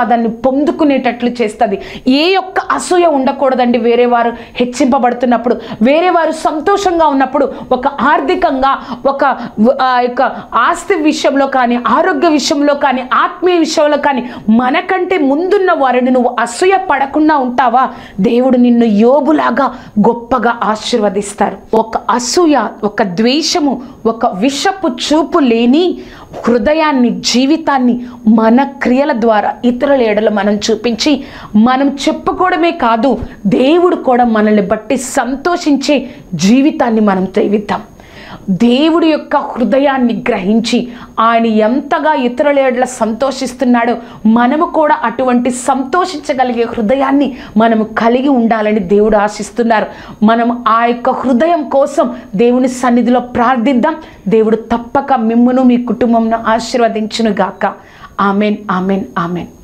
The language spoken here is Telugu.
దాన్ని పొందుకునేటట్లు చేస్తుంది. ఏ యొక్క అసూయ ఉండకూడదండి. వేరే వారు హెచ్చింపబడుతున్నప్పుడు, వేరే వారు సంతోషంగా ఉన్నప్పుడు, ఒక ఆర్థికంగా, ఒక ఆస్తి విషయంలో కానీ, ఆరోగ్య విషయంలో కానీ, ఆత్మీయ విషయంలో కానీ మనకంటే ముందున్న వారిని నువ్వు అసూయ పడకుండా ఉంటావా, దేవుడు నిన్ను యోబులాగా గొప్పగా ఆశీర్వదిస్తారు. ఒక అసూయ, ఒక ద్వేషము, ఒక విషపు చూపు లేని హృదయాన్ని, జీవితాన్ని మన క్రియల ద్వారా ఇతరుల ఎడల మనం చూపించి, మనం చెప్పుకోవడమే కాదు, దేవుడు కూడా మనల్ని బట్టి సంతోషించే జీవితాన్ని మనం జీవిద్దాం. దేవుడి యొక్క హృదయాన్ని గ్రహించి ఆయన ఎంతగా ఇతరుల ఎడల సంతోషిస్తున్నాడో మనము కూడా అటువంటి సంతోషించగలిగే హృదయాన్ని మనము కలిగి ఉండాలని దేవుడు ఆశిస్తున్నారు. మనం ఆ యొక్క హృదయం కోసం దేవుని సన్నిధిలో ప్రార్థిద్దాం. దేవుడు తప్పక మిమ్మును, మీ కుటుంబంను ఆశీర్వదించును గాక. Amen, amen, amen.